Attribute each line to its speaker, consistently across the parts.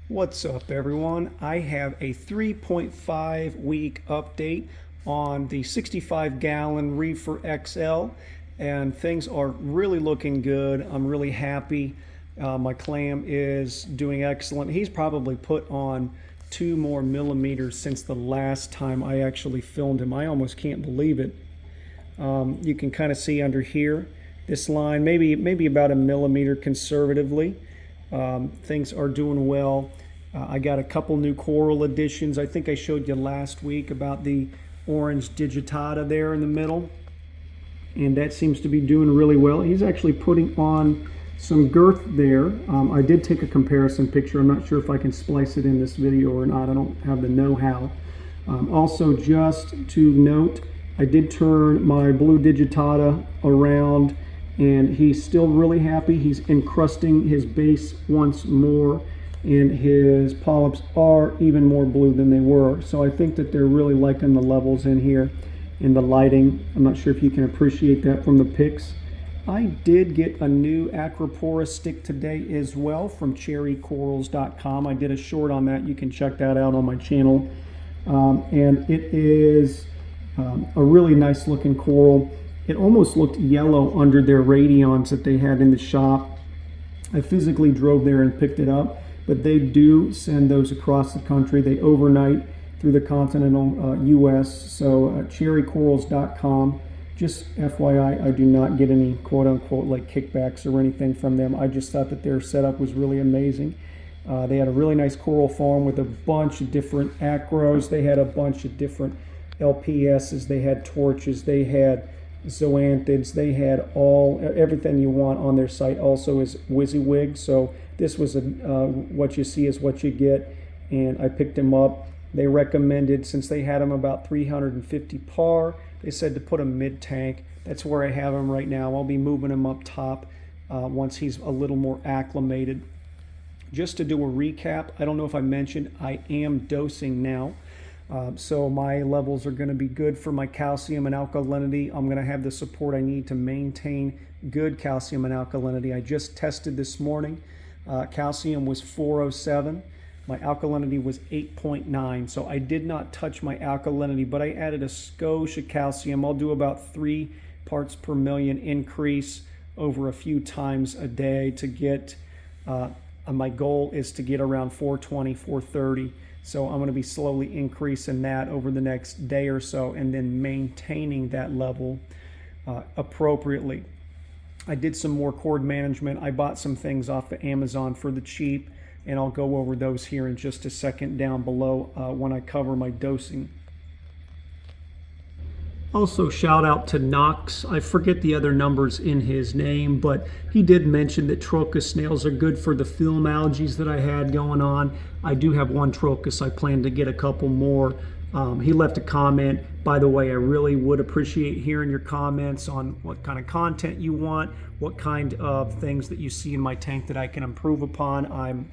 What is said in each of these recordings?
Speaker 1: What's up, everyone? I have a 3.5 week update on the 65-gallon Reefer XL, and things are really looking good. I'm really happy. My clam is doing excellent. He's probably put on 2 more millimeters since the last time I actually filmed him. I almost can't believe it. You can kind of see under here, this line, maybe about a millimeter conservatively. Things are doing well. I got a couple new coral additions. I think I showed you last week about the orange digitata there in the middle, and that seems to be doing really well. He's actually putting on some girth there. I did take a comparison picture. I'm not sure if I can splice it in this video or not. I don't have the know-how. Also, just to note, I did turn my blue digitata around, and he's still really happy. He's encrusting his base once more, and his polyps are even more blue than they were. So I think that they're really liking the levels in here and the lighting. I'm not sure if you can appreciate that from the pics. I did get a new Acropora stick today as well from cherrycorals.com. I did a short on that. You can check that out on my channel. And it is a really nice looking coral. It almost looked yellow under their radions that they had in the shop. I physically drove there and picked it up, but they do send those across the country. They overnight through the continental US. So cherrycorals.com. Just FYI, I do not get any quote unquote like kickbacks or anything from them. I just thought that their setup was really amazing. They had a really nice coral farm with a bunch of different acros. They had a bunch of different LPSs. They had torches. They had zoanthids. They had everything you want on their site. Also is WYSIWYG. So this was what you see is what you get, and I picked them up. They recommended, since they had them about 350 par, they said to put a mid tank. That's where I have him right now. I'll be moving him up top once he's a little more acclimated. Just to do a recap, I don't know if I mentioned, I am dosing now. So my levels are going to be good for my calcium and alkalinity. I'm going to have the support I need to maintain good calcium and alkalinity. I just tested this morning. Calcium was 407. My alkalinity was 8.9. So I did not touch my alkalinity, but I added a skosh of calcium. I'll do about 3 parts per million increase over a few times a day to get, my goal is to get around 420, 430. So I'm going to be slowly increasing that over the next day or so, and then maintaining that level appropriately. I did some more cord management. I bought some things off of Amazon for the cheap, and I'll go over those here in just a second down below when I cover my dosing. Also, shout out to Knox. I forget the other numbers in his name, but he did mention that trochus snails are good for the film algae that I had going on. I do have one trochus. I plan to get a couple more. He left a comment. By the way, I really would appreciate hearing your comments on what kind of content you want, what kind of things that you see in my tank that I can improve upon.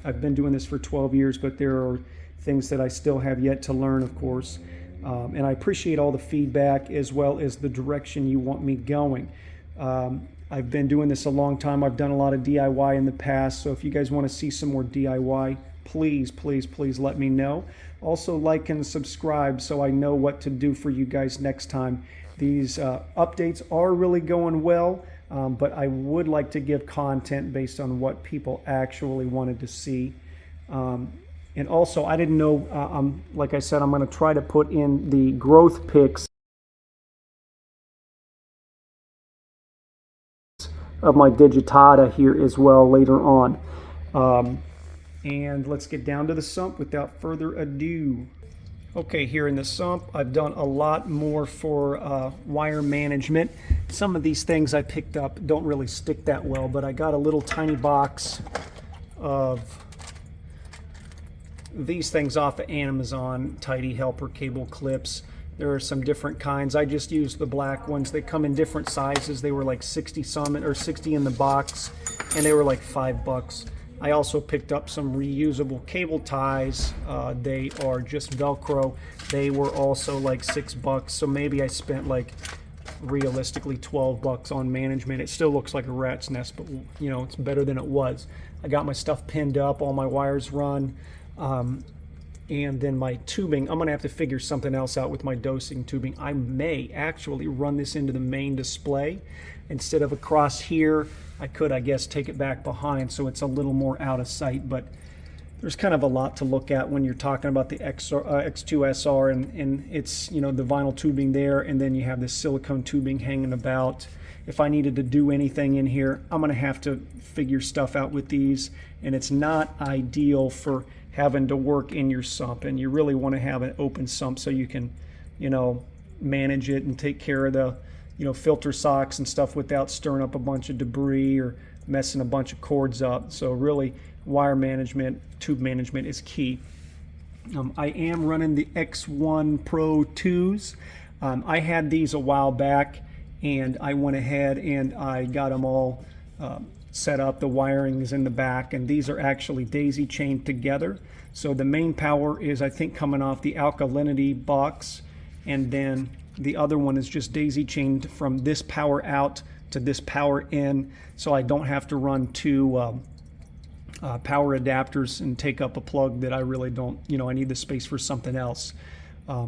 Speaker 1: I've been doing this for 12 years, but there are things that I still have yet to learn, of course. And I appreciate all the feedback as well as the direction you want me going. I've been doing this a long time. I've done a lot of DIY in the past. So if you guys want to see some more DIY, please, please, please let me know. Also, like and subscribe so I know what to do for you guys next time. These updates are really going well, but I would like to give content based on what people actually wanted to see. And also, I didn't know, like I said, I'm going to try to put in the growth pics of my digitata here as well later on. And let's get down to the sump without further ado. Okay, here in the sump, I've done a lot more for wire management. Some of these things I picked up don't really stick that well, but I got a little tiny box of these things off of Amazon, Tidy Helper cable clips. There are some different kinds. I just used the black ones. They come in different sizes. They were like 60 some, or 60 in the box, and they were like $5. I also picked up some reusable cable ties. They are just Velcro. They were also like $6. So maybe I spent like realistically $12 on management. It still looks like a rat's nest, but you know, it's better than it was. I got my stuff pinned up, all my wires run. And then my tubing, I'm going to have to figure something else out with my dosing tubing. I may actually run this into the main display instead of across here. I could, I guess, take it back behind so it's a little more out of sight, but there's kind of a lot to look at when you're talking about the X2SR, and it's, you know, the vinyl tubing there, and then you have this silicone tubing hanging about. If I needed to do anything in here, I'm going to have to figure stuff out with these, and it's not ideal for having to work in your sump, and you really want to have an open sump so you can, you know, manage it and take care of the, you know, filter socks and stuff without stirring up a bunch of debris or messing a bunch of cords up. So really, wire management, tube management is key. I am running the X1 Pro 2s. I had these a while back, and I went ahead and I got them all set up. The wiring is in the back, and these are actually daisy chained together. So the main power is, I think, coming off the Alkalinity box, and then the other one is just daisy chained from this power out to this power in, so I don't have to run two power adapters and take up a plug that I really don't, you know, I need the space for something else.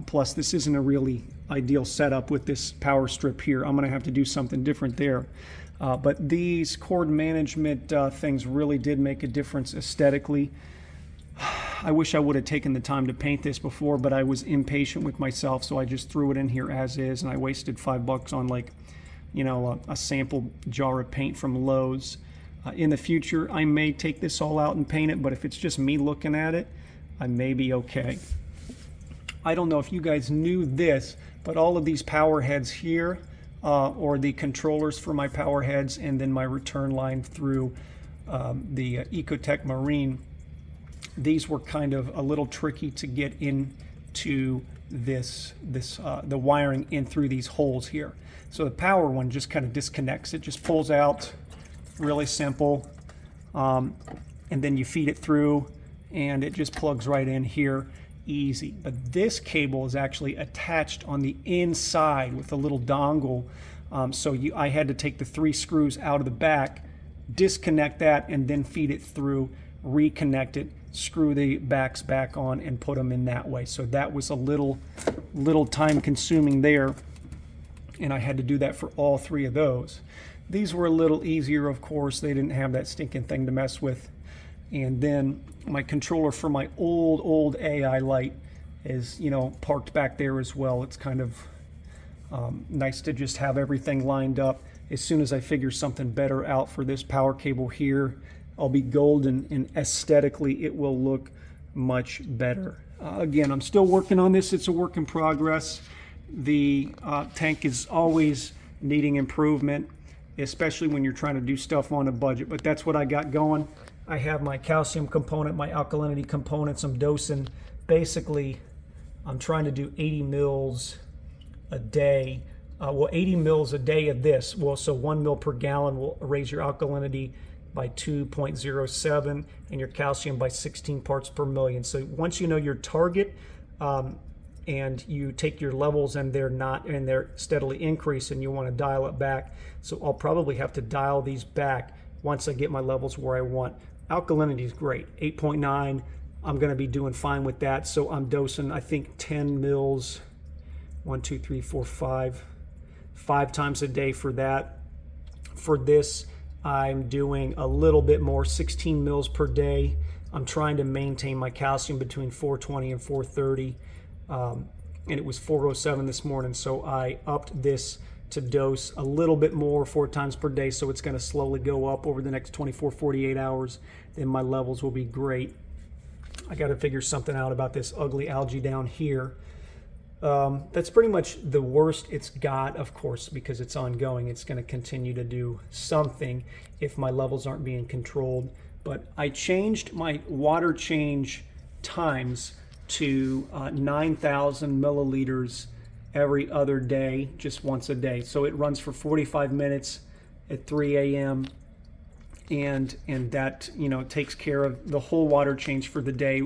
Speaker 1: Plus, this isn't a really ideal setup with this power strip here. I'm going to have to do something different there. But these cord management things really did make a difference aesthetically. I wish I would have taken the time to paint this before, but I was impatient with myself, so I just threw it in here as is, and I wasted $5 on, like, you know, a sample jar of paint from Lowe's. In the future, I may take this all out and paint it, but if it's just me looking at it, I may be okay. I don't know if you guys knew this, but all of these power heads here, or the controllers for my power heads, and then my return line through the Ecotech Marine, these were kind of a little tricky to get into the wiring in through these holes here. So the power one just kind of disconnects. It just pulls out, really simple, and then you feed it through, and it just plugs right in here, easy. But this cable is actually attached on the inside with a little dongle, so I had to take the 3 screws out of the back, disconnect that, and then feed it through, reconnect it, screw the backs back on, and put them in that way. So that was a little time consuming there, and I had to do that for all 3 of those. These were a little easier, of course. They didn't have that stinking thing to mess with. And then my controller for my old AI light is, you know, parked back there as well. It's kind of nice to just have everything lined up. As soon as I figure something better out for this power cable here, I'll be golden, and aesthetically it will look much better. Again, I'm still working on this. It's a work in progress. The tank is always needing improvement, especially when you're trying to do stuff on a budget, but that's what I got going. I have my calcium component, my alkalinity components. I'm dosing, basically, I'm trying to do 80 mils a day. 80 mils a day of this. Well, so 1 mil per gallon will raise your alkalinity by 2.07 and your calcium by 16 parts per million. So once you know your target, and you take your levels and they're steadily increasing, you want to dial it back. So I'll probably have to dial these back once I get my levels where I want. Alkalinity is great, 8.9. I'm going to be doing fine with that. So I'm dosing, I think, 10 mils, 1, 2, 3, 4, 5 times a day for that. For this, I'm doing a little bit more, 16 mils per day. I'm trying to maintain my calcium between 420 and 430. And it was 407 this morning, so I upped this to dose a little bit more, 4 times per day, so it's going to slowly go up over the next 24, 48 hours. Then my levels will be great. I got to figure something out about this ugly algae down here. That's pretty much the worst it's got, of course, because it's ongoing. It's going to continue to do something if my levels aren't being controlled. But I changed my water change times to 9,000 milliliters every other day, just once a day. So it runs for 45 minutes at 3 a.m. and that, you know, takes care of the whole water change for the day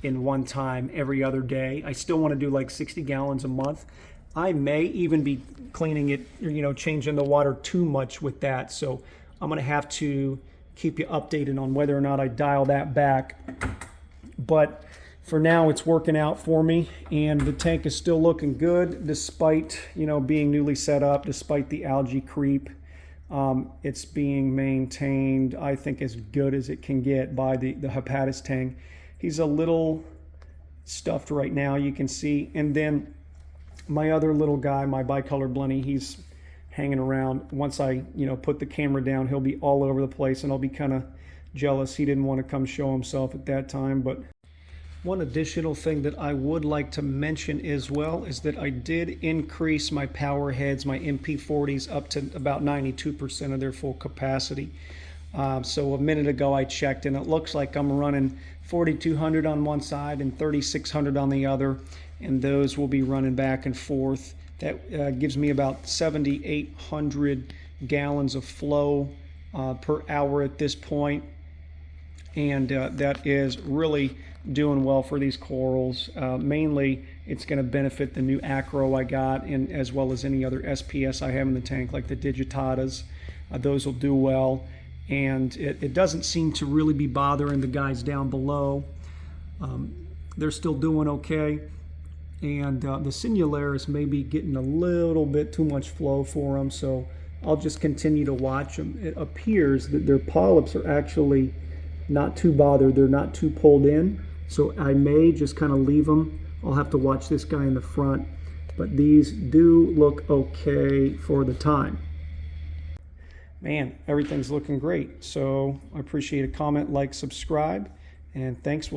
Speaker 1: in one time every other day. I still want to do like 60 gallons a month. I may even be cleaning it, you know, changing the water too much with that. So I'm going to have to keep you updated on whether or not I dial that back. but for now it's working out for me, and the tank is still looking good despite, you know, being newly set up, despite the algae creep. It's being maintained, I think, as good as it can get by the Hepatis tank. He's a little stuffed right now, you can see. And then my other little guy, my bicolor blenny, he's hanging around. Once I, you know, put the camera down, he'll be all over the place, and I'll be kind of jealous. He didn't want to come show himself at that time. But one additional thing that I would like to mention as well is that I did increase my power heads, my MP40s, up to about 92% of their full capacity. So a minute ago I checked, and it looks like I'm running 4,200 on one side and 3,600 on the other, and those will be running back and forth. That gives me about 7,800 gallons of flow per hour at this point, and that is really doing well for these corals. Mainly it's going to benefit the new acro I got, and as well as any other SPS I have in the tank, like the digitatas. Those will do well, and it doesn't seem to really be bothering the guys down below. They're still doing okay, and the Sinularis may be getting a little bit too much flow for them, so I'll just continue to watch them. It appears that their polyps are actually not too bothered. They're not too pulled in, so I may just kind of leave them. I'll have to watch this guy in the front, but these do look okay for the time. Man, everything's looking great. So I appreciate a comment, like, subscribe, and thanks.